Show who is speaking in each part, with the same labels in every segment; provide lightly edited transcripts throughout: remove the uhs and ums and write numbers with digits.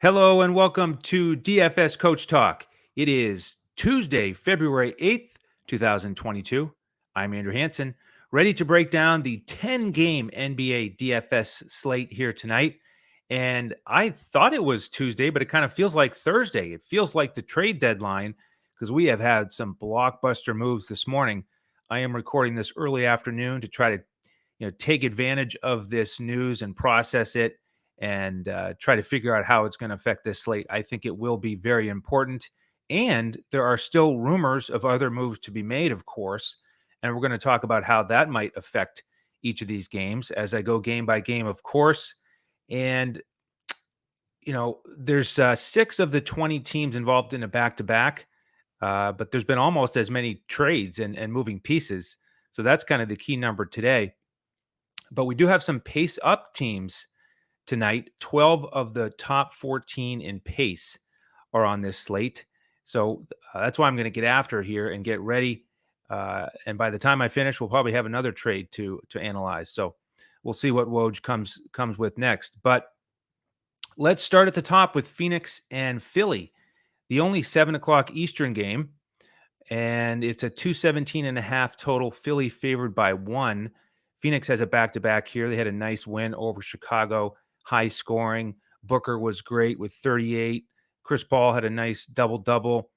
Speaker 1: Hello and welcome to DFS Coach Talk. It is Tuesday, February 8th, 2022. I'm Andrew Hansen, ready to break down the 10-game NBA DFS slate here tonight. And I thought it was Tuesday, but it kind of feels like Thursday. It feels like the trade deadline because we have had some blockbuster moves this morning. I am recording this early afternoon to try to take advantage of this news and process it and try to figure out how it's going to affect this slate. I think it will be very important. And there are still rumors of other moves to be made, of course. And we're going to talk about how that might affect each of these games as I go game by game, of course. And, there's 6 of the 20 teams involved in a back to back, but there's been almost as many trades and moving pieces. So that's kind of the key number today. But we do have some pace up teams tonight. 12 of the top 14 in pace are on this slate. So that's why I'm going to get after here and get ready. And by the time I finish, we'll probably have another trade to analyze. So we'll see what Woj comes with next. But let's start at the top with Phoenix and Philly. The only 7 o'clock Eastern game, and it's a 217.5 total. Philly favored by 1. Phoenix has a back-to-back here. They had a nice win over Chicago, high scoring. Booker was great with 38. Chris Paul had a nice double-double.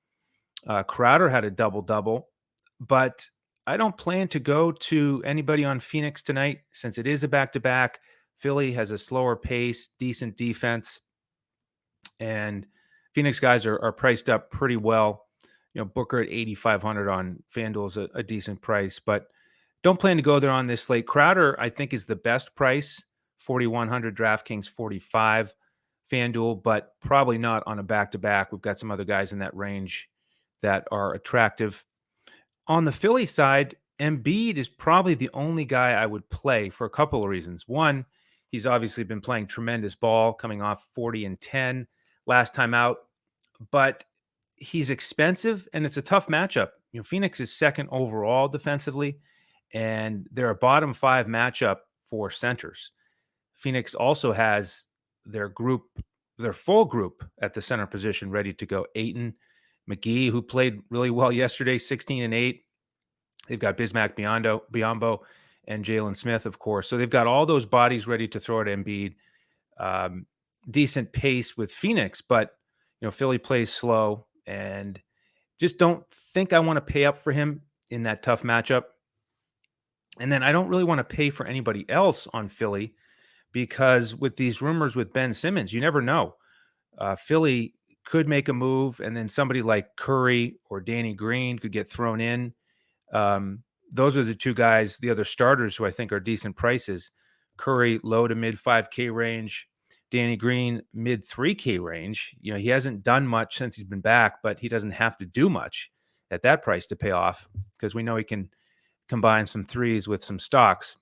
Speaker 1: Crowder had a double-double. But I don't plan to go to anybody on Phoenix tonight since it is a back-to-back. Philly has a slower pace, decent defense, and Phoenix guys are priced up pretty well. Booker at 8,500 on FanDuel is a decent price, but don't plan to go there on this slate. Crowder, I think, is the best price, 4,100. DraftKings 45, FanDuel, but probably not on a back-to-back. We've got some other guys in that range that are attractive. On the Philly side, Embiid is probably the only guy I would play for a couple of reasons. One, he's obviously been playing tremendous ball, coming off 40 and 10 last time out, but he's expensive and it's a tough matchup. Phoenix is second overall defensively, and they're a bottom 5 matchup for centers. Phoenix also has their full group at the center position ready to go. Ayton, McGee, who played really well yesterday, 16 and 8. They've got Bismack Biyombo and Jalen Smith, of course. So they've got all those bodies ready to throw at Embiid. Decent pace with Phoenix, but Philly plays slow, and just don't think I want to pay up for him in that tough matchup. And then I don't really want to pay for anybody else on Philly because with these rumors with Ben Simmons, you never know. Philly could make a move, and then somebody like Curry or Danny Green could get thrown in. Those are the two guys, the other starters who I think are decent prices. Curry, low to mid 5K range. Danny Green, mid 3K range. He hasn't done much since he's been back, but he doesn't have to do much at that price to pay off because we know he can combine some threes with some stocks.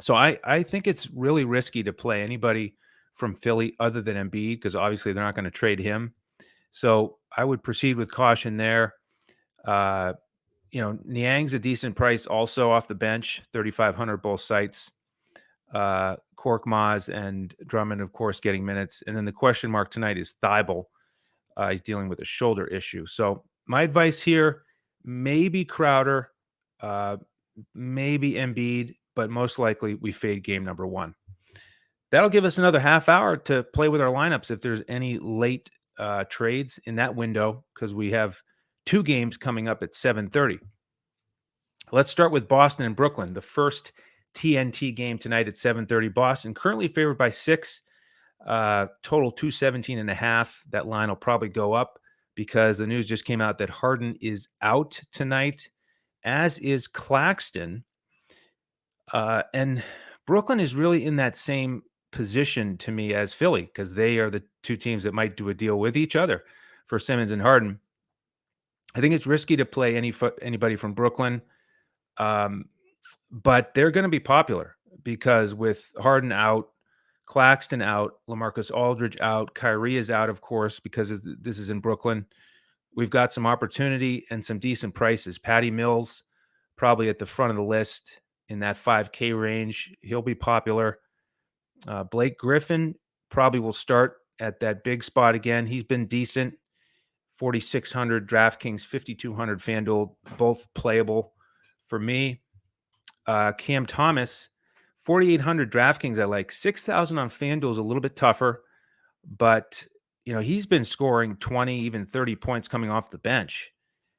Speaker 1: So I think it's really risky to play anybody from Philly other than Embiid because obviously they're not going to trade him. So I would proceed with caution there. Niang's a decent price also off the bench, 3,500 both sites. Korkmaz and Drummond, of course, getting minutes. And then the question mark tonight is Thibault. He's dealing with a shoulder issue. So my advice here, maybe Crowder, maybe Embiid, but most likely we fade game number 1. That'll give us another half hour to play with our lineups if there's any late trades in that window because we have 2 games coming up at 7:30. Let's start with Boston and Brooklyn, the first TNT game tonight at 7:30. Boston currently favored by 6, total 217.5. That line will probably go up because the news just came out that Harden is out tonight, as is Claxton. And Brooklyn is really in that same position to me as Philly because they are the 2 teams that might do a deal with each other for Simmons and Harden. I think it's risky to play anybody from Brooklyn. But they're going to be popular because with Harden out, Claxton out, LaMarcus Aldridge out, Kyrie is out, of course, because this is in Brooklyn. We've got some opportunity and some decent prices. Patty Mills, probably at the front of the list in that 5K range. He'll be popular. Blake Griffin probably will start at that big spot again. He's been decent. 4,600 DraftKings, 5,200 FanDuel, both playable for me. Cam Thomas, 4,800 DraftKings. I like 6,000 on FanDuel is a little bit tougher, but he's been scoring 20, even 30 points coming off the bench,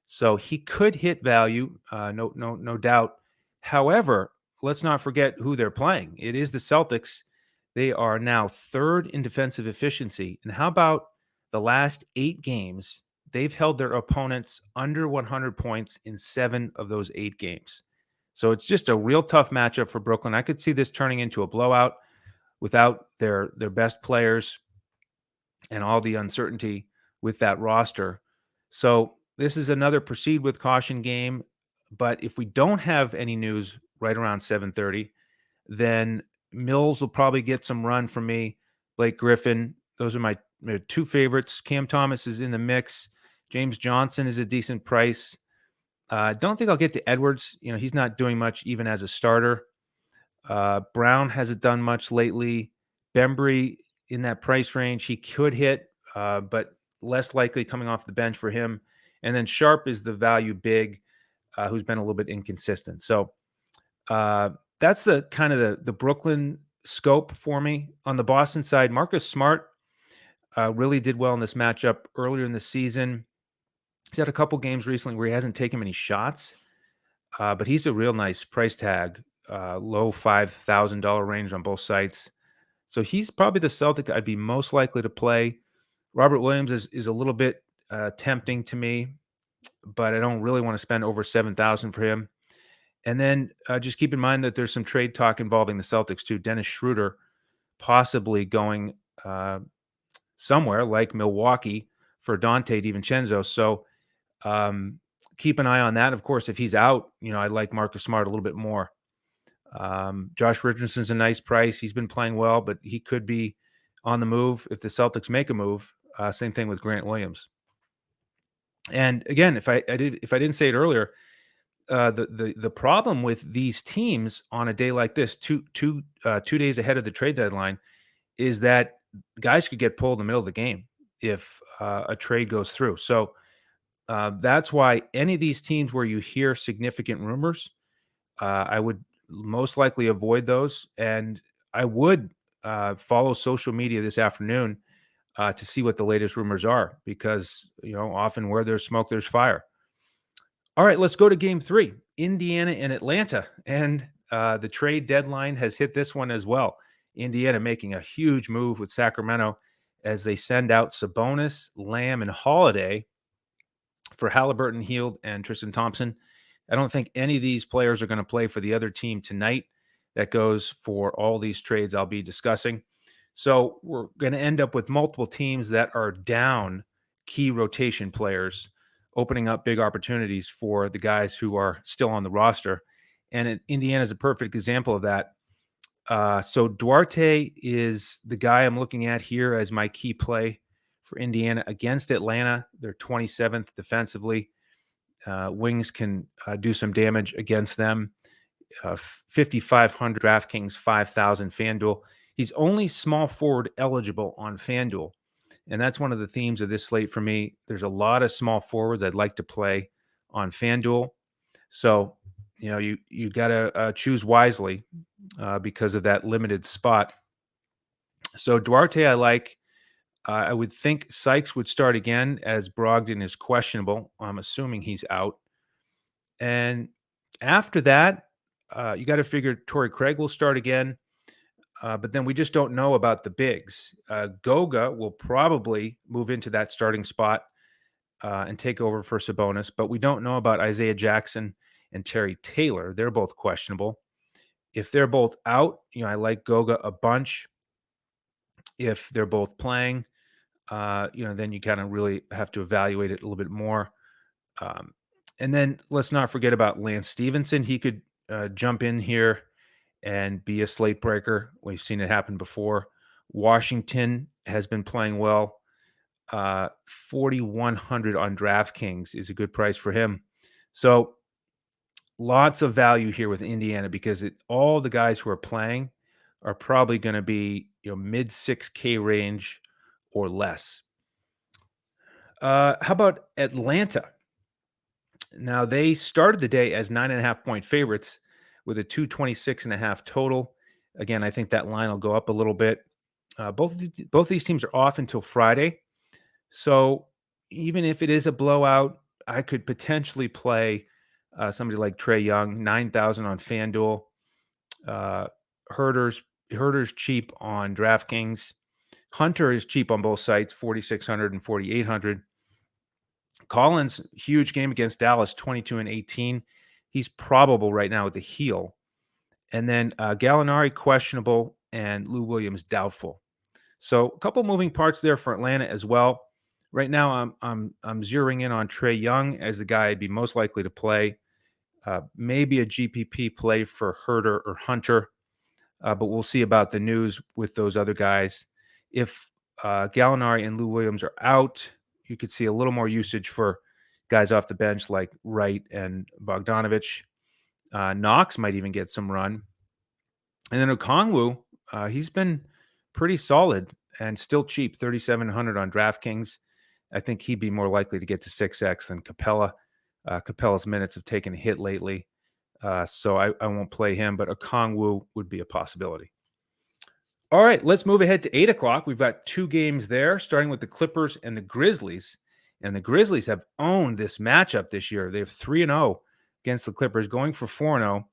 Speaker 1: so he could hit value. No doubt. However, let's not forget who they're playing. It is the Celtics. They are now third in defensive efficiency, and how about the last 8 games? They've held their opponents under 100 points in 7 of those 8 games. So it's just a real tough matchup for Brooklyn. I could see this turning into a blowout without their best players and all the uncertainty with that roster. So this is another proceed with caution game. But if we don't have any news right around 7:30, then Mills will probably get some run from me. Blake Griffin, those are my 2 favorites. Cam Thomas is in the mix. James Johnson is a decent price. Don't think I'll get to Edwards. He's not doing much even as a starter. Brown hasn't done much lately. Bembry in that price range, he could hit, but less likely coming off the bench for him. And then Sharp is the value big, who's been a little bit inconsistent. So that's the kind of the Brooklyn scope for me. On the Boston side, Marcus Smart really did well in this matchup earlier in the season. He's had a couple games recently where he hasn't taken many shots, but he's a real nice price tag, low $5,000 range on both sites. So he's probably the Celtic I'd be most likely to play. Robert Williams is a little bit tempting to me, but I don't really want to spend over 7,000 for him. And then just keep in mind that there's some trade talk involving the Celtics too. Dennis Schroeder possibly going somewhere like Milwaukee for Dante DiVincenzo. So keep an eye on that. Of course, if he's out, I like Marcus Smart a little bit more. Josh Richardson's a nice price. He's been playing well, but he could be on the move if the Celtics make a move. Same thing with Grant Williams. And again, if I didn't say it earlier, the problem with these teams on a day like this, 2 days ahead of the trade deadline, is that guys could get pulled in the middle of the game if a trade goes through. So that's why any of these teams where you hear significant rumors, I would most likely avoid those. And I would follow social media this afternoon to see what the latest rumors are, because, often where there's smoke, there's fire. All right, let's go to game 3, Indiana and Atlanta. And the trade deadline has hit this one as well. Indiana making a huge move with Sacramento as they send out Sabonis, Lamb, and Holiday for Halliburton, Hield, and Tristan Thompson. I don't think any of these players are going to play for the other team tonight. That goes for all these trades I'll be discussing. So we're going to end up with multiple teams that are down key rotation players, opening up big opportunities for the guys who are still on the roster. And Indiana is a perfect example of that. So Duarte is the guy I'm looking at here as my key play for Indiana against Atlanta. They're 27th defensively. Wings can do some damage against them. 5,500 DraftKings, 5,000 FanDuel. He's only small forward eligible on FanDuel. And that's one of the themes of this slate for me. There's a lot of small forwards I'd like to play on FanDuel. So, you got to choose wisely because of that limited spot. So Duarte I like. I would think Sykes would start again as Brogdon is questionable. I'm assuming he's out. And after that, you got to figure Torrey Craig will start again. But then we just don't know about the bigs. Goga will probably move into that starting spot and take over for Sabonis. But we don't know about Isaiah Jackson and Terry Taylor. They're both questionable. If they're both out, I like Goga a bunch. If they're both playing, then you kind of really have to evaluate it a little bit more. And then let's not forget about Lance Stevenson. He could jump in here and be a slate breaker. We've seen it happen before. Washington has been playing well. 4,100 on DraftKings is a good price for him. So lots of value here with Indiana because all the guys who are playing are probably going to be mid 6K range or less. How about Atlanta? Now, they started the day as 9.5-point favorites with a 226.5 total. Again, I think that line will go up a little bit. Both these teams are off until Friday. So even if it is a blowout, I could potentially play somebody like Trae Young, 9,000 on FanDuel. Uh, Herder's cheap on DraftKings. Hunter is cheap on both sites, 4,600 and 4,800. Collins, huge game against Dallas, 22 and 18. He's probable right now with the heel. And then Gallinari questionable and Lou Williams doubtful. So a couple moving parts there for Atlanta as well. Right now, I'm zeroing in on Trae Young as the guy I'd be most likely to play. Maybe a GPP play for Herder or Hunter, but we'll see about the news with those other guys. If Gallinari and Lou Williams are out, you could see a little more usage for guys off the bench like Wright and Bogdanovich. Knox might even get some run. And then Okongwu, he's been pretty solid and still cheap, 3,700 on DraftKings. I think he'd be more likely to get to 6x than Capella. Capella's minutes have taken a hit lately, so I won't play him, but Okongwu would be a possibility. All right, let's move ahead to 8 o'clock. We've got two games there, starting with the Clippers and the Grizzlies. And the Grizzlies have owned this matchup this year. They have 3-0 against the Clippers, going for 4-0.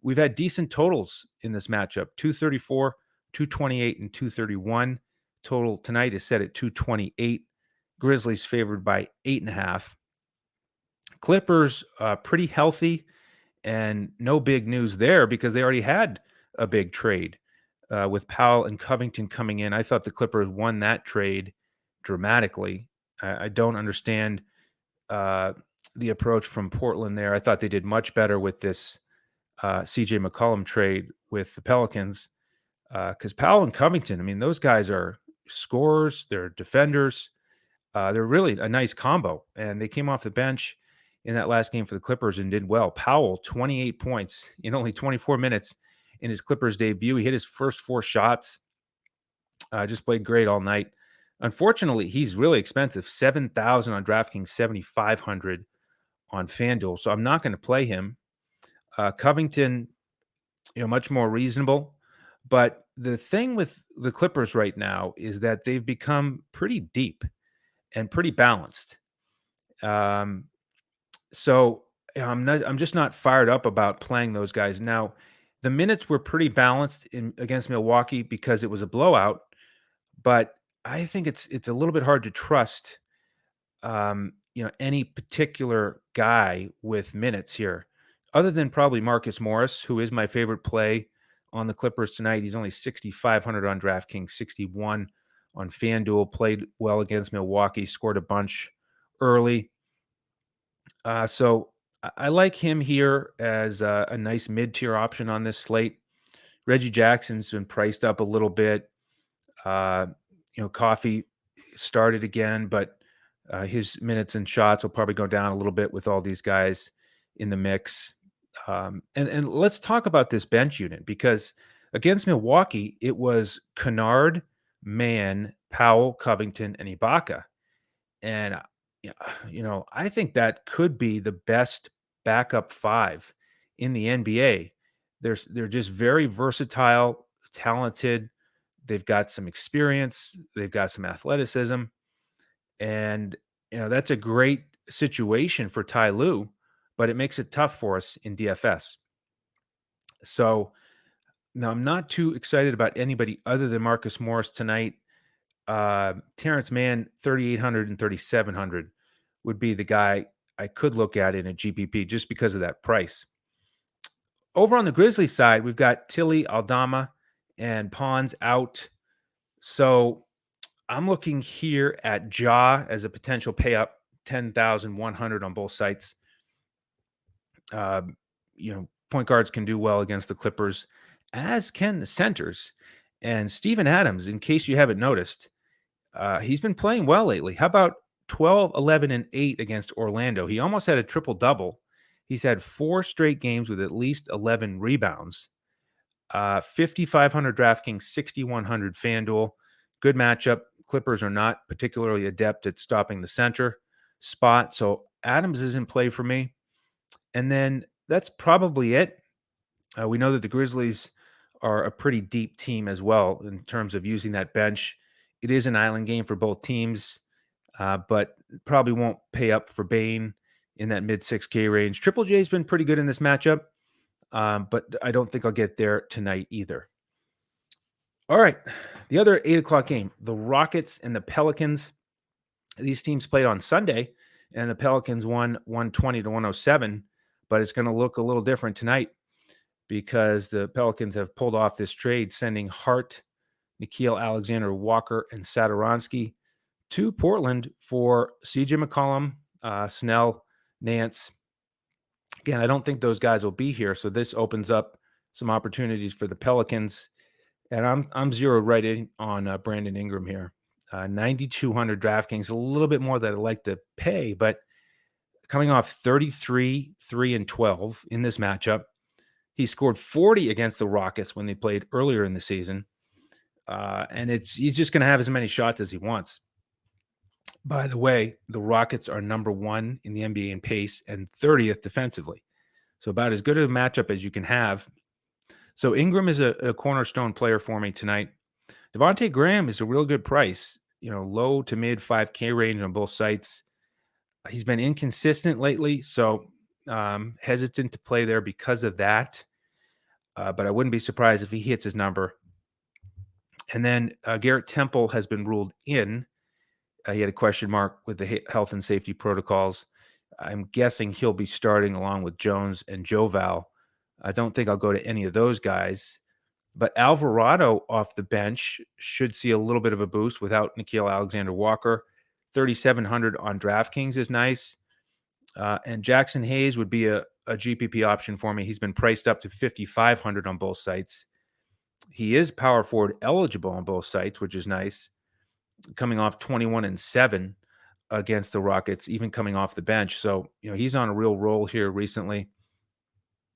Speaker 1: We've had decent totals in this matchup, 234, 228, and 231. Total tonight is set at 228. Grizzlies favored by 8.5. Clippers pretty healthy, and no big news there because they already had a big trade with Powell and Covington coming in. I thought the Clippers won that trade dramatically. I don't understand the approach from Portland there. I thought they did much better with this CJ McCollum trade with the Pelicans because Powell and Covington, I mean, those guys are scorers, they're defenders. They're really a nice combo, and they came off the bench in that last game for the Clippers and did well. Powell, 28 points in only 24 minutes in his Clippers debut. He hit his first 4 shots. Just played great all night. Unfortunately, he's really expensive, 7,000 on DraftKings, 7,500 on FanDuel. So I'm not going to play him. Covington, much more reasonable. But the thing with the Clippers right now is that they've become pretty deep and pretty balanced. So I'm just not fired up about playing those guys. Now, the minutes were pretty balanced against Milwaukee because it was a blowout, but I think it's a little bit hard to trust any particular guy with minutes here, other than probably Marcus Morris, who is my favorite play on the Clippers tonight. He's only 6,500 on DraftKings, 61 on FanDuel, played well against Milwaukee, scored a bunch early. So I like him here as a nice mid-tier option on this slate. Reggie Jackson's been priced up a little bit. Coffee started again, but his minutes and shots will probably go down a little bit with all these guys in the mix. And let's talk about this bench unit because against Milwaukee, it was Kennard, Mann, Powell, Covington, and Ibaka. And I think that could be the best backup 5 in the NBA. They're just very versatile, talented. They've got some experience. They've got some athleticism. And, that's a great situation for Ty Lue, but it makes it tough for us in DFS. So now I'm not too excited about anybody other than Marcus Morris tonight. Terrence Mann, 3,800 and 3,700 would be the guy I could look at in a GPP just because of that price. Over on the Grizzlies side, we've got Tilly, Aldama, and Pons out. So I'm looking here at Ja as a potential pay up, 10,100 on both sites. Point guards can do well against the Clippers, as can the centers. And Steven Adams, in case you haven't noticed, he's been playing well lately. How about 12, 11, and 8 against Orlando? He almost had a triple-double. He's had 4 straight games with at least 11 rebounds. 5,500 DraftKings, 6,100 FanDuel. Good matchup. Clippers are not particularly adept at stopping the center spot. So Adams is in play for me. And then that's probably it. We know that the Grizzlies are a pretty deep team as well in terms of using that bench. It is an island game for both teams, but probably won't pay up for Bane in that mid 6K range. Triple J has been pretty good in this matchup, but I don't think I'll get there tonight either. All right, the other 8 o'clock game, the Rockets and the Pelicans. These teams played on Sunday, and the Pelicans won 120 to 107, but it's going to look a little different tonight because the Pelicans have pulled off this trade, sending Hart, Nickeil Alexander-Walker, and Satoransky to Portland for CJ McCollum, Snell, Nance. Again, I don't think those guys will be here, so this opens up some opportunities for the Pelicans. And I'm zeroed right in on Brandon Ingram here. 9,200 DraftKings, a little bit more that I'd like to pay, but coming off 33, 3, and 12 in this matchup. He scored 40 against the Rockets when they played earlier in the season. And he's just going to have as many shots as he wants. By the way, the Rockets are number 1 in the NBA in pace and 30th defensively. So about as good a matchup as you can have. So Ingram is a cornerstone player for me tonight. Devontae Graham is a real good price, low to mid 5K range on both sites. He's been inconsistent lately, so hesitant to play there because of that. But I wouldn't be surprised if he hits his number. And then Garrett Temple has been ruled in. He had a question mark with the health and safety protocols. I'm guessing he'll be starting along with Jones and Joval. I don't think I'll go to any of those guys. But Alvarado off the bench should see a little bit of a boost without Nickeil Alexander-Walker. 3,700 on DraftKings is nice. And Jackson Hayes would be a GPP option for me. He's been priced up to 5,500 on both sites. He is power forward eligible on both sites, which is nice. Coming off 21 and 7 against the Rockets, even coming off the bench. So, he's on a real roll here recently.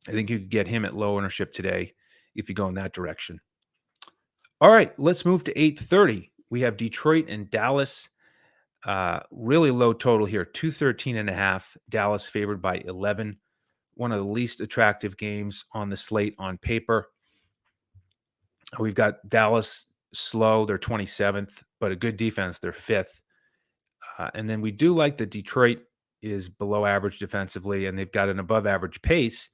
Speaker 1: I think you could get him at low ownership today if you go in that direction. All right, let's move to 8:30. We have Detroit and Dallas. Really low total here, 213.5. Dallas favored by 11. One of the least attractive games on the slate on paper. We've got Dallas slow, they're 27th, but a good defense, they're 5th. And then we do like that Detroit is below average defensively, and they've got an above average pace.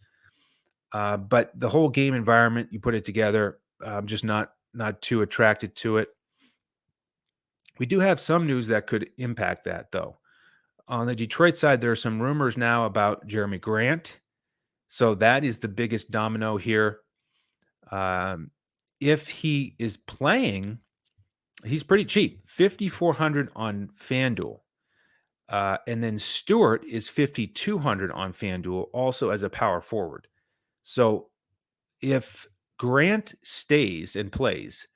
Speaker 1: But the whole game environment, you put it together, I'm just not too attracted to it. We do have some news that could impact that, though. On the Detroit side, there are some rumors now about Jeremy Grant. So that is the biggest domino here. If he is playing, he's pretty cheap, 5,400 on FanDuel. And then Stewart is 5,200 on FanDuel, also as a power forward. So if Grant stays and plays,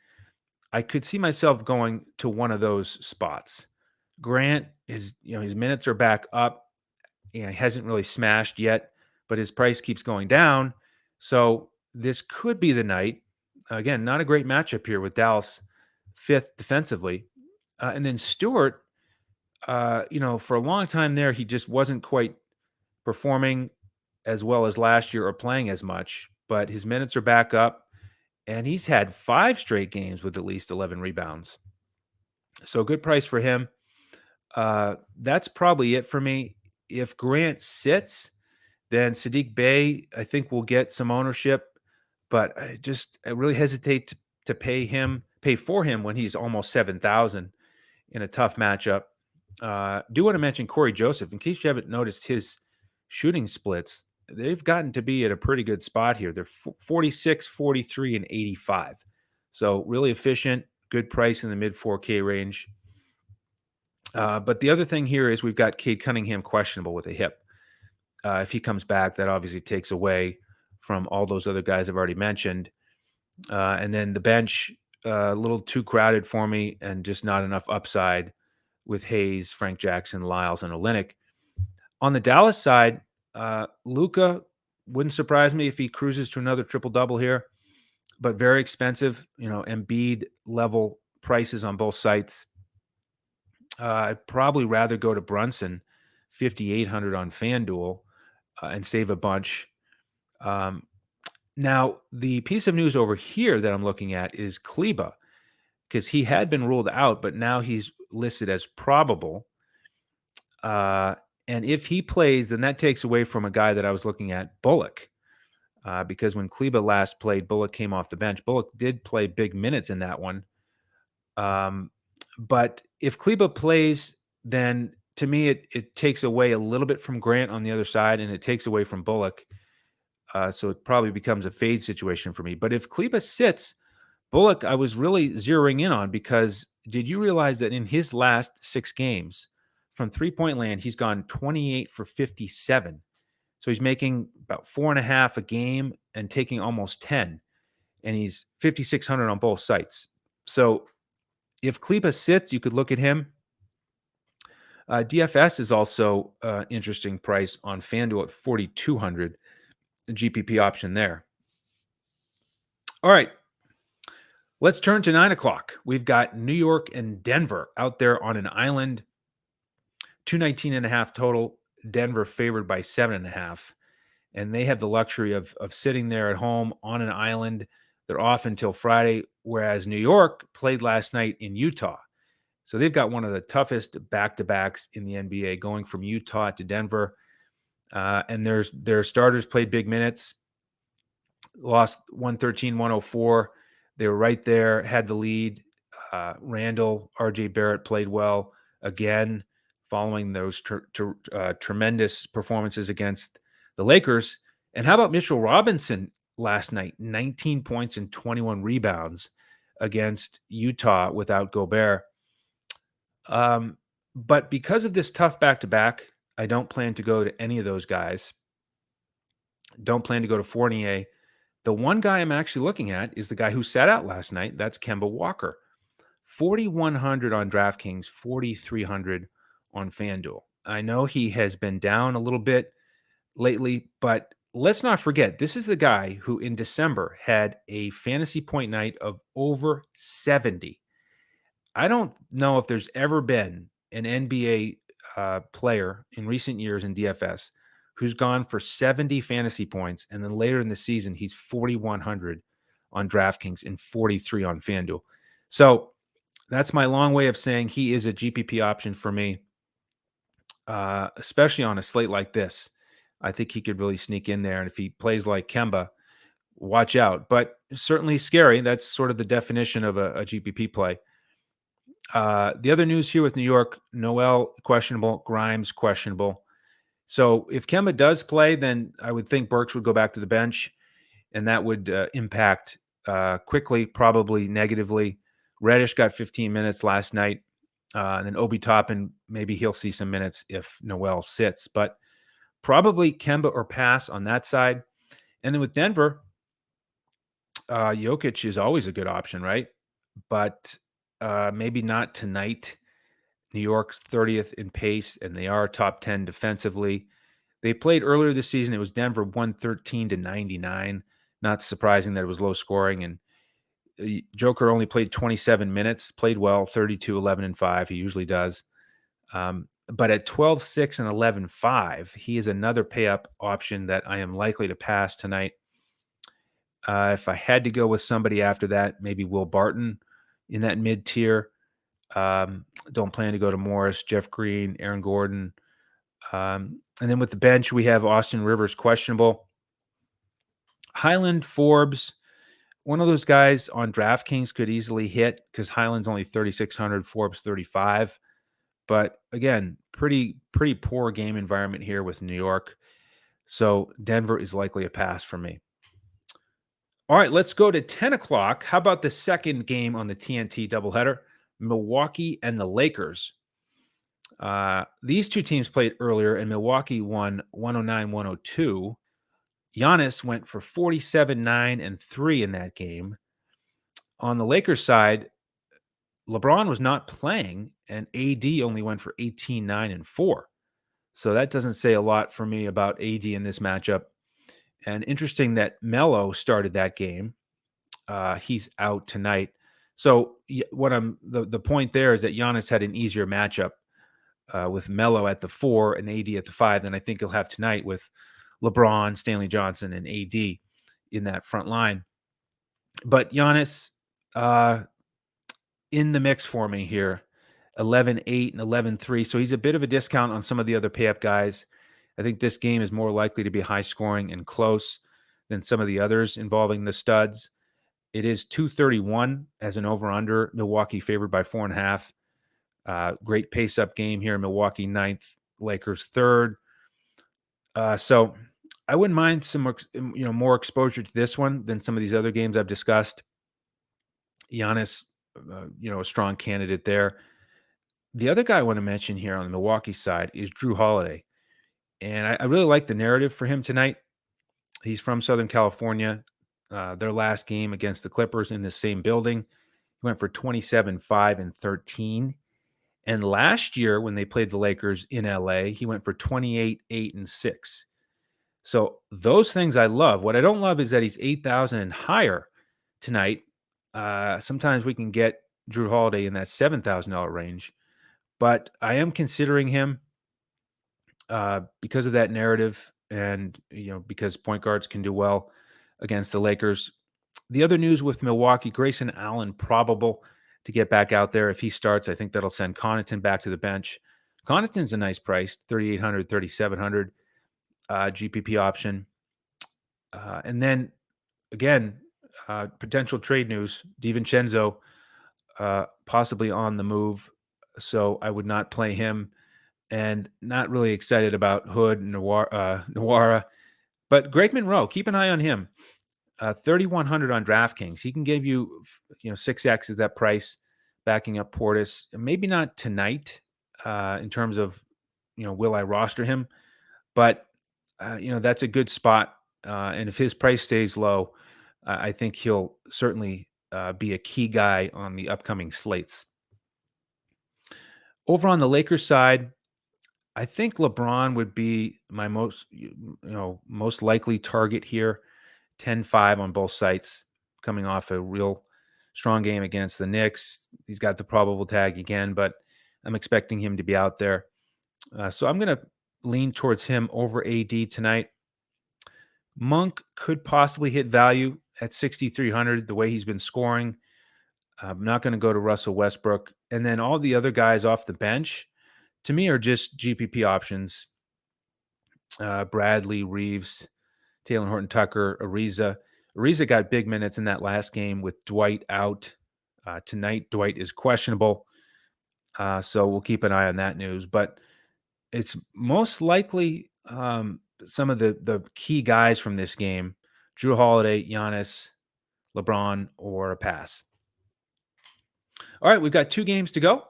Speaker 1: I could see myself going to one of those spots. Grant is, his minutes are back up. He hasn't really smashed yet, but his price keeps going down. So this could be the night. Again, not a great matchup here with Dallas 5th defensively. And then Stewart, for a long time there, he just wasn't quite performing as well as last year or playing as much, but his minutes are back up. And he's had 5 straight games with at least 11 rebounds. So good price for him. That's probably it for me. If Grant sits, then Sadiq Bey, I think, will get some ownership. But I really hesitate to pay for him when he's almost 7,000 in a tough matchup. Do want to mention Corey Joseph. In case you haven't noticed his shooting splits, they've gotten to be at a pretty good spot here. They're 46, 43, and 85. So really efficient, good price in the mid 4K range. But the other thing here is we've got Cade Cunningham questionable with a hip. If he comes back, that obviously takes away from all those other guys I've already mentioned. And then the bench, a little too crowded for me and just not enough upside with Hayes, Frank Jackson, Lyles, and Olynyk. On the Dallas side, Luka wouldn't surprise me if he cruises to another triple-double here, but very expensive, Embiid level prices on both sites. I'd probably rather go to Brunson, 5,800 on FanDuel, and save a bunch. Um, Now, the piece of news over here that I'm looking at is Kleba, because he had been ruled out, but now he's listed as probable. Uh, and if he plays, then that takes away from a guy that I was looking at, Bullock, because when Kleba last played, Bullock came off the bench. Bullock did play big minutes in that one. Um, but if Kleba plays, then to me, it takes away a little bit from Grant on the other side, and it takes away from Bullock. So it probably becomes a fade situation for me. But if Kleba sits, Bullock, I was really zeroing in on, because did you realize that in his last 6 games from 3-point land, he's gone 28 for 57. So he's making about 4.5 a game and taking almost 10. And he's 5,600 on both sites. So if Kleba sits, you could look at him. DFS is also an interesting price on FanDuel at 4,200, the GPP option there. All right. Let's turn to 9 o'clock. We've got New York and Denver out there on an island. 219.5 total. Denver favored by 7.5. And they have the luxury of sitting there at home on an island. They're off until Friday, whereas New York played last night in Utah. So they've got one of the toughest back-to-backs in the NBA, going from Utah to Denver. And their starters played big minutes. Lost 113-104. They were right there, had the lead. Randall, RJ Barrett played well again, following those tremendous performances against the Lakers. And how about Mitchell Robinson last night? 19 points and 21 rebounds against Utah without Gobert. But because of this tough back-to-back, I don't plan to go to any of those guys. Don't plan to go to Fournier. The one guy I'm actually looking at is the guy who sat out last night. That's Kemba Walker. 4,100 on DraftKings, 4,300 on FanDuel. I know he has been down a little bit lately, but let's not forget, this is the guy who in December had a fantasy point night of over 70. I don't know if there's ever been an NBA player in recent years in DFS who's gone for 70 fantasy points, and then later in the season, he's 4,100 on DraftKings and 43 on FanDuel. So that's my long way of saying he is a GPP option for me, especially on a slate like this. I think he could really sneak in there. And if he plays like Kemba, watch out. But certainly scary. That's sort of the definition of a GPP play. The other news here with New York, Noel questionable, Grimes questionable. So if Kemba does play, then I would think Burks would go back to the bench, and that would impact quickly, probably negatively. Reddish got 15 minutes last night, and then Obi Toppin, maybe he'll see some minutes if Noel sits, but probably Kemba or pass on that side. And then with Denver, Jokic is always a good option, right? But maybe not tonight. New York's 30th in pace, and they are top 10 defensively. They played earlier this season. It was Denver 113-99. Not surprising that it was low scoring. And Joker only played 27 minutes, played well, 32, 11, and 5. He usually does. But at 12, 6, and 11, 5, he is another pay up option that I am likely to pass tonight. If I had to go with somebody after that, maybe Will Barton in that mid tier. Don't plan to go to Morris, Jeff Green, Aaron Gordon. And then with the bench, we have Austin Rivers questionable. Highland, Forbes, one of those guys on DraftKings could easily hit because Highland's only 3,600, Forbes 35. But again, pretty poor game environment here with New York. So Denver is likely a pass for me. All right, let's go to 10 o'clock. How about the second game on the TNT doubleheader? Milwaukee and the Lakers. These two teams played earlier, and Milwaukee won 109-102. Giannis went for 47, 9, and 3 in that game. On the Lakers side, LeBron was not playing, and AD only went for 18, 9, and 4. So that doesn't say a lot for me about AD in this matchup. And interesting that Melo started that game. He's out tonight. So the point there is that Giannis had an easier matchup with Melo at the 4 and AD at the 5 than I think he'll have tonight with LeBron, Stanley Johnson, and AD in that front line. But Giannis in the mix for me here, 11-8 and 11-3. So he's a bit of a discount on some of the other pay-up guys. I think this game is more likely to be high scoring and close than some of the others involving the studs. It is 231 as an over-under. Milwaukee favored by 4.5. Great pace-up game here. Milwaukee 9th, Lakers 3rd. So I wouldn't mind some more exposure to this one than some of these other games I've discussed. Giannis, a strong candidate there. The other guy I want to mention here on the Milwaukee side is Drew Holiday. And I really like the narrative for him tonight. He's from Southern California. Their last game against the Clippers in the same building, he went for 27, 5, and 13. And last year, when they played the Lakers in LA, he went for 28, 8, and 6. So those things I love. What I don't love is that he's 8,000 and higher tonight. Sometimes we can get Drew Holiday in that $7,000 range, but I am considering him because of that narrative and, because point guards can do well against the Lakers. The other news with Milwaukee, Grayson Allen probable to get back out there. If he starts, I think that'll send Connaughton back to the bench. Connaughton's a nice price, 3,800, 3,700 GPP option. And then, again, potential trade news, DiVincenzo possibly on the move. So I would not play him, and not really excited about Hood, Nawara. But Greg Monroe, keep an eye on him. 3,100 on DraftKings. He can give you, 6x at that price, backing up Portis. Maybe not tonight in terms of, will I roster him? But, that's a good spot. And if his price stays low, I think he'll certainly be a key guy on the upcoming slates. Over on the Lakers side, I think LeBron would be my most likely target here. 10-5 on both sites, coming off a real strong game against the Knicks. He's got the probable tag again, but I'm expecting him to be out there. So I'm going to lean towards him over AD tonight. Monk could possibly hit value at 6,300 the way he's been scoring. I'm not going to go to Russell Westbrook. And then all the other guys off the bench, to me, are just GPP options. Bradley, Reeves, Taylor Horton Tucker, Ariza. Ariza got big minutes in that last game with Dwight out. Tonight, Dwight is questionable. So we'll keep an eye on that news. But it's most likely some of the key guys from this game: Drew Holiday, Giannis, LeBron, or a pass. All right, we've got 2 games to go.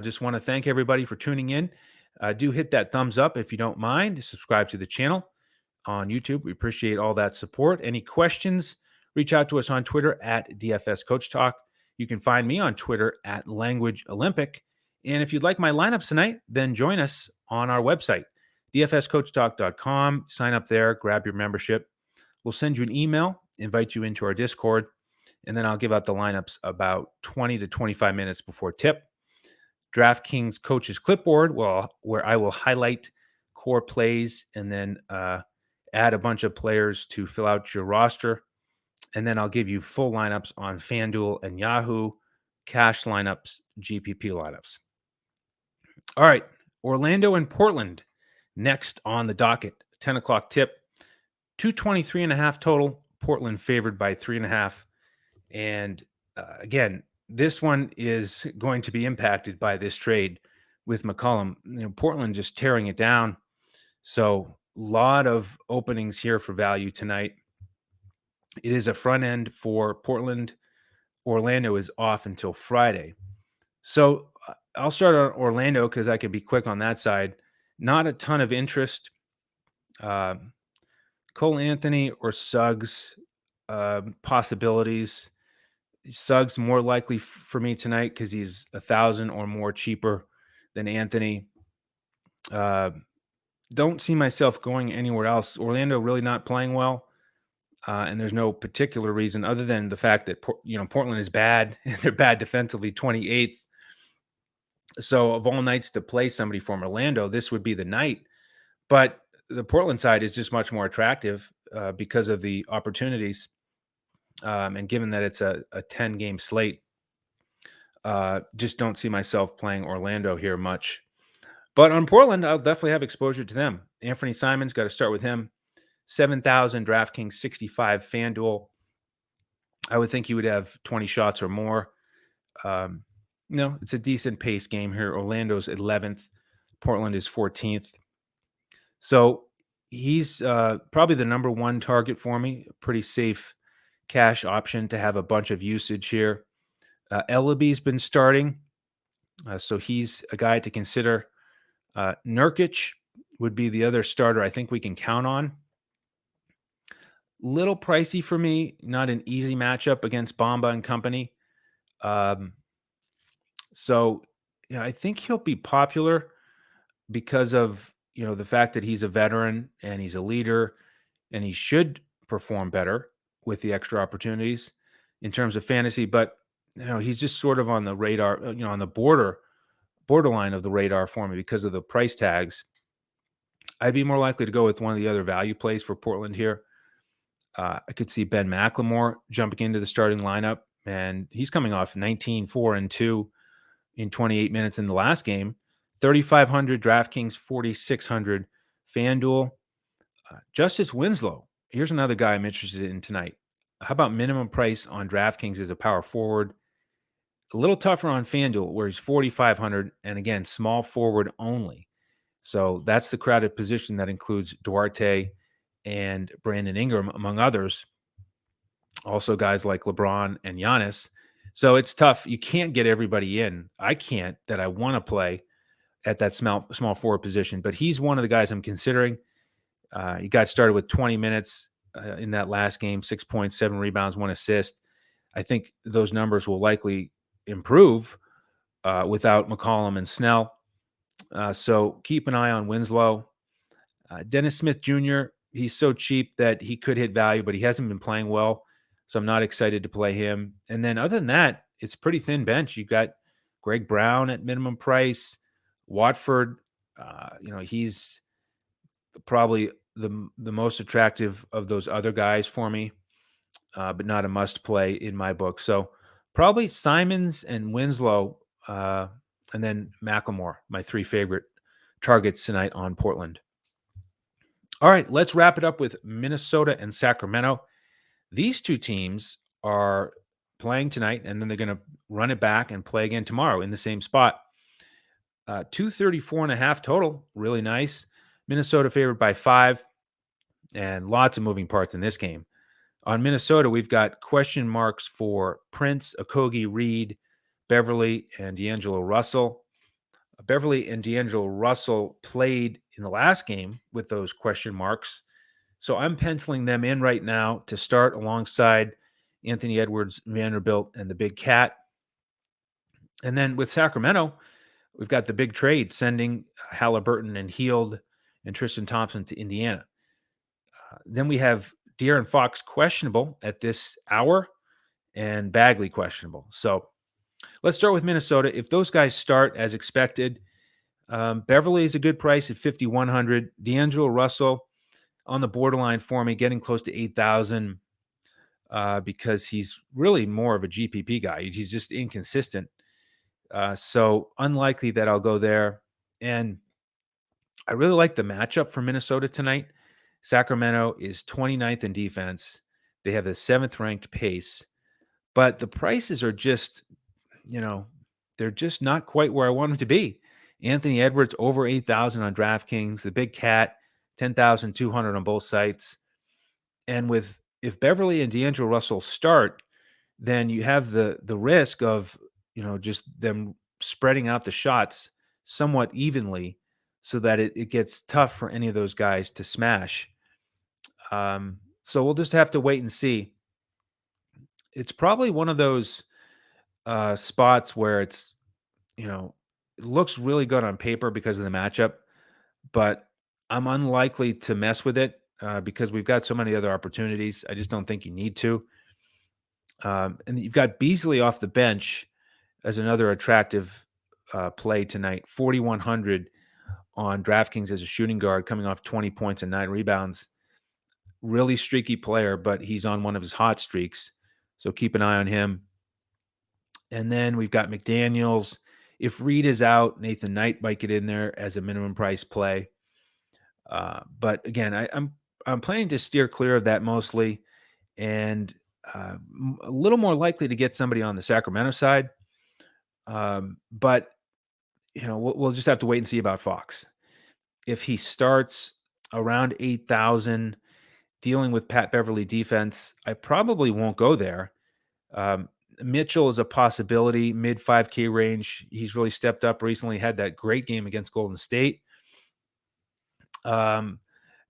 Speaker 1: Just want to thank everybody for tuning in. Do hit that thumbs up if you don't mind. Subscribe to the channel on YouTube. We appreciate all that support. Any questions, reach out to us on Twitter at DFS CoachTalk. You can find me on Twitter at Language Olympic. And if you'd like my lineups tonight, then join us on our website, dfscoachtalk.com. Sign up there, grab your membership. We'll send you an email, invite you into our Discord, and then I'll give out the lineups about 20 to 25 minutes before tip. DraftKings Coaches Clipboard, where I will highlight core plays and then add a bunch of players to fill out your roster. And then I'll give you full lineups on FanDuel and Yahoo, cash lineups, GPP lineups. All right, Orlando and Portland next on the docket. 10 o'clock tip, 223.5 total. Portland favored by 3.5. And again, this one is going to be impacted by this trade with McCollum. Portland just tearing it down. So a lot of openings here for value tonight. It is a front end for Portland. Orlando is off until Friday. So I'll start on Orlando because I can be quick on that side. Not a ton of interest. Cole Anthony or Suggs possibilities. Suggs more likely for me tonight because he's 1,000 or more cheaper than Anthony. Don't see myself going anywhere else. Orlando really not playing well. And there's no particular reason other than the fact that Portland is bad. They're bad defensively, 28th. So of all nights to play somebody from Orlando, this would be the night. But the Portland side is just much more attractive because of the opportunities. And given that it's a 10 game slate, just don't see myself playing Orlando here much. But on Portland, I'll definitely have exposure to them. Anthony Simons, got to start with him. 7,000 DraftKings, 65 FanDuel. I would think he would have 20 shots or more. Um, it's a decent pace game here. Orlando's 11th. Portland is 14th. So he's probably the number one target for me. Pretty safe cash option to have a bunch of usage here. Ellaby's been starting. So he's a guy to consider. Nurkic would be the other starter I think we can count on. Little pricey for me, not an easy matchup against Bamba and company. Um, so yeah, I think he'll be popular because of the fact that he's a veteran and he's a leader, and he should perform better with the extra opportunities in terms of fantasy. But he's just sort of on the radar, on the borderline of the radar for me because of the price tags. I'd be more likely to go with one of the other value plays for Portland here. I could see Ben McLemore jumping into the starting lineup, and he's coming off 19, 4, and 2 in 28 minutes in the last game. 3,500 DraftKings, 4,600 FanDuel. Justice Winslow. Here's another guy I'm interested in tonight. How about minimum price on DraftKings as a power forward? A little tougher on FanDuel, where he's 4,500, and again, small forward only. So that's the crowded position that includes Duarte and Brandon Ingram, among others. Also, guys like LeBron and Giannis. So it's tough. You can't get everybody in. I can't that I want to play at that small forward position, but he's one of the guys I'm considering. He got started with 20 minutes in that last game, 6 points, 7 rebounds, 1 assist. I think those numbers will likely improve without McCollum and Snell. So keep an eye on Winslow. Dennis Smith Jr., he's so cheap that he could hit value, but he hasn't been playing well. So I'm not excited to play him. And then other than that, it's pretty thin bench. You've got Greg Brown at minimum price. Watford, he's probably the most attractive of those other guys for me, but not a must play in my book. So probably Simons and Winslow, and then McLemore, my 3 favorite targets tonight on Portland. All right, let's wrap it up with Minnesota and Sacramento. These two teams are playing tonight, and then they're going to run it back and play again tomorrow in the same spot. 234.5 total, really nice. Minnesota favored by 5, and lots of moving parts in this game. On Minnesota, we've got question marks for Prince, Okogie, Reed, Beverly, and D'Angelo Russell. Beverly and D'Angelo Russell played in the last game with those question marks. So I'm penciling them in right now to start alongside Anthony Edwards, Vanderbilt, and the Big Cat. And then with Sacramento, we've got the big trade sending Halliburton and Heald and Tristan Thompson to Indiana. Then we have De'Aaron Fox questionable at this hour and Bagley questionable. So let's start with Minnesota. If those guys start as expected, Beverly is a good price at 5,100. D'Angelo Russell on the borderline for me, getting close to 8,000 because he's really more of a GPP guy. He's just inconsistent. So unlikely that I'll go there. And I really like the matchup for Minnesota tonight. Sacramento is 29th in defense. They have the 7th ranked pace, but the prices are just, they're just not quite where I want them to be. Anthony Edwards over 8,000 on DraftKings, the Big Cat 10,200 on both sites. And if Beverly and D'Angelo Russell start, then you have the risk of, just them spreading out the shots somewhat evenly so that it gets tough for any of those guys to smash. So we'll just have to wait and see. It's probably one of those spots where it's, it looks really good on paper because of the matchup, but I'm unlikely to mess with it because we've got so many other opportunities. I just don't think you need to. And you've got Beasley off the bench as another attractive play tonight. 4,100 on DraftKings as a shooting guard, coming off 20 points and 9 rebounds. Really streaky player, but he's on one of his hot streaks. So keep an eye on him. And then we've got McDaniels. If Reed is out, Nathan Knight might get in there as a minimum price play. But again, I'm planning to steer clear of that mostly, and a little more likely to get somebody on the Sacramento side. But we'll just have to wait and see about Fox. If he starts around 8,000, dealing with Pat Beverly defense, I probably won't go there. Mitchell is a possibility, mid 5K range. He's really stepped up recently, had that great game against Golden State. Then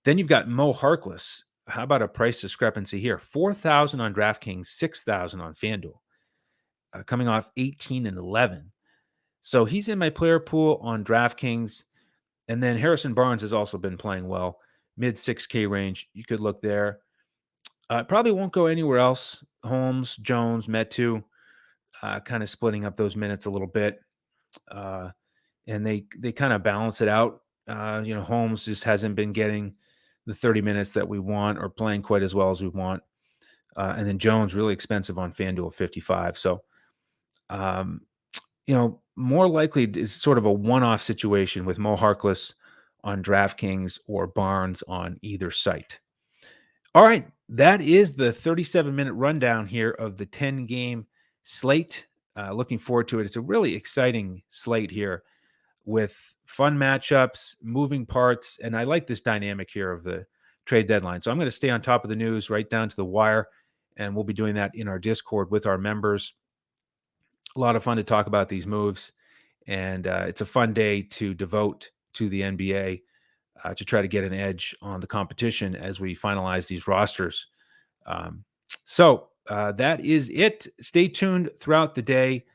Speaker 1: you've got Mo Harkless. How about a price discrepancy here? 4,000 on DraftKings, 6,000 on FanDuel, coming off 18 and 11. So he's in my player pool on DraftKings. And then Harrison Barnes has also been playing well, mid 6K range. You could look there. Probably won't go anywhere else. Holmes, Jones, Metu, kind of splitting up those minutes a little bit. And they kind of balance it out. Holmes just hasn't been getting the 30 minutes that we want or playing quite as well as we want. And then Jones, really expensive on FanDuel, 55. So, more likely is sort of a one-off situation with Mo Harkless on DraftKings or Barnes on either site. All right, that is the 37-minute rundown here of the 10-game slate. Looking forward to it. It's a really exciting slate here with fun matchups, moving parts, and I like this dynamic here of the trade deadline. So I'm going to stay on top of the news right down to the wire, and we'll be doing that in our Discord with our members. A lot of fun to talk about these moves, and it's a fun day to devote to the NBA to try to get an edge on the competition as we finalize these rosters. So that is it. Stay tuned throughout the day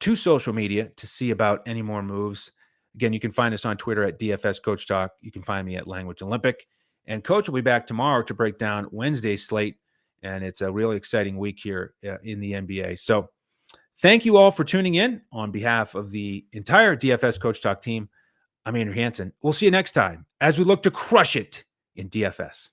Speaker 1: to social media to see about any more moves. Again, you can find us on Twitter at DFS CoachTalk. You can find me at Language Olympic. And Coach will be back tomorrow to break down Wednesday's slate. And it's a really exciting week here in the NBA. So thank you all for tuning in. On behalf of the entire DFS CoachTalk team, I'm Andrew Hansen. We'll see you next time as we look to crush it in DFS.